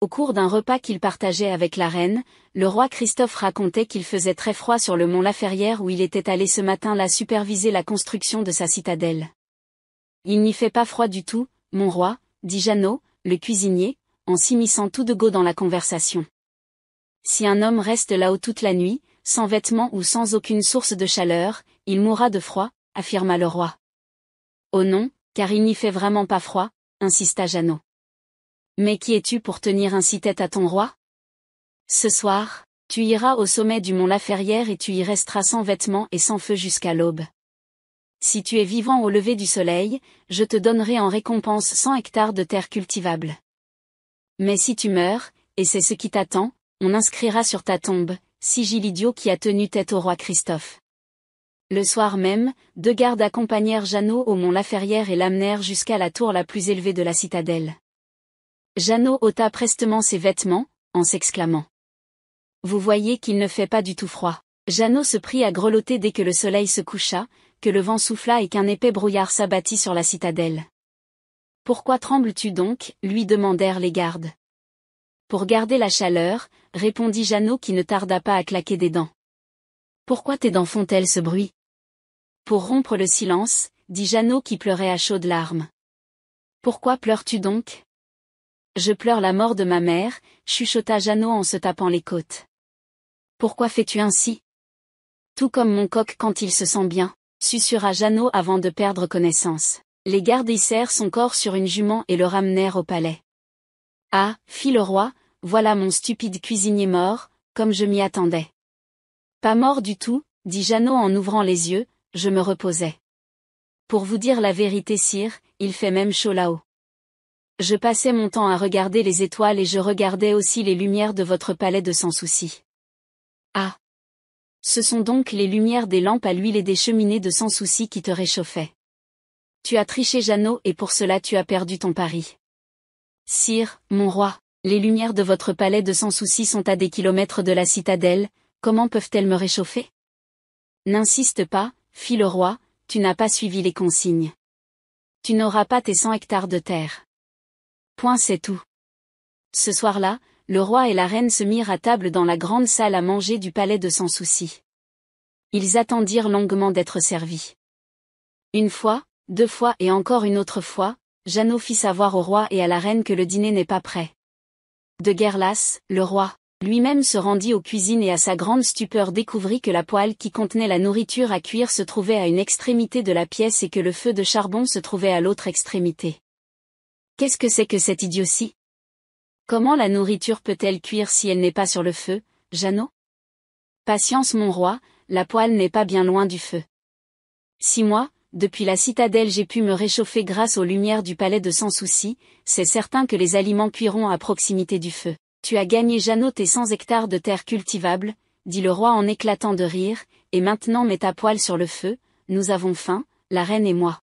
Au cours d'un repas qu'il partageait avec la reine, le roi Christophe racontait qu'il faisait très froid sur le mont Laferrière où il était allé ce matin-là superviser la construction de sa citadelle. Il n'y fait pas froid du tout, mon roi, dit Jeannot, le cuisinier, en s'immisçant tout de go dans la conversation. Si un homme reste là-haut toute la nuit, sans vêtements ou sans aucune source de chaleur, il mourra de froid, affirma le roi. Oh non, car il n'y fait vraiment pas froid, insista Jeannot. Mais qui es-tu pour tenir ainsi tête à ton roi? Ce soir, tu iras au sommet du mont Laferrière et tu y resteras sans vêtements et sans feu jusqu'à l'aube. Si tu es vivant au lever du soleil, je te donnerai en récompense 100 hectares de terre cultivable. Mais si tu meurs, et c'est ce qui t'attend, on inscrira sur ta tombe, Sigil idiot qui a tenu tête au roi Christophe. Le soir même, 2 gardes accompagnèrent Jeannot au mont Laferrière et l'amenèrent jusqu'à la tour la plus élevée de la citadelle. Jeannot ôta prestement ses vêtements, en s'exclamant. Vous voyez qu'il ne fait pas du tout froid. Jeannot se prit à grelotter dès que le soleil se coucha, que le vent souffla et qu'un épais brouillard s'abattit sur la citadelle. Pourquoi trembles-tu donc, lui demandèrent les gardes. Pour garder la chaleur, répondit Jeannot qui ne tarda pas à claquer des dents. Pourquoi tes dents font-elles ce bruit? Pour rompre le silence, dit Jeannot qui pleurait à chaudes larmes. Pourquoi pleures-tu donc? Je pleure la mort de ma mère, chuchota Jeannot en se tapant les côtes. Pourquoi fais-tu ainsi? Tout comme mon coq quand il se sent bien, susurra Jeannot avant de perdre connaissance. Les gardes hissèrent son corps sur une jument et le ramenèrent au palais. Ah, fit le roi, voilà mon stupide cuisinier mort, comme je m'y attendais. Pas mort du tout, dit Jeannot en ouvrant les yeux, je me reposais. Pour vous dire la vérité sire, il fait même chaud là-haut. Je passais mon temps à regarder les étoiles et je regardais aussi les lumières de votre palais de Sans Souci. Ah! Ce sont donc les lumières des lampes à l'huile et des cheminées de Sans Souci qui te réchauffaient. Tu as triché Jeannot et pour cela tu as perdu ton pari. Sire, mon roi, les lumières de votre palais de Sans Souci sont à des kilomètres de la citadelle, comment peuvent-elles me réchauffer? N'insiste pas, fit le roi, tu n'as pas suivi les consignes. Tu n'auras pas tes 100 hectares de terre. Point c'est tout. Ce soir-là, le roi et la reine se mirent à table dans la grande salle à manger du palais de Sans Souci. Ils attendirent longuement d'être servis. Une fois, 2 fois et encore une autre fois, Jeannot fit savoir au roi et à la reine que le dîner n'est pas prêt. De guerre lasse, le roi, lui-même se rendit aux cuisines et à sa grande stupeur découvrit que la poêle qui contenait la nourriture à cuire se trouvait à une extrémité de la pièce et que le feu de charbon se trouvait à l'autre extrémité. Qu'est-ce que c'est que cette idiotie? Comment la nourriture peut-elle cuire si elle n'est pas sur le feu, Jeannot? Patience mon roi, la poêle n'est pas bien loin du feu. Si moi, depuis la citadelle j'ai pu me réchauffer grâce aux lumières du palais de Sans Souci, c'est certain que les aliments cuiront à proximité du feu. Tu as gagné Jeannot tes 100 hectares de terre cultivable, dit le roi en éclatant de rire, et maintenant mets ta poêle sur le feu, nous avons faim, la reine et moi.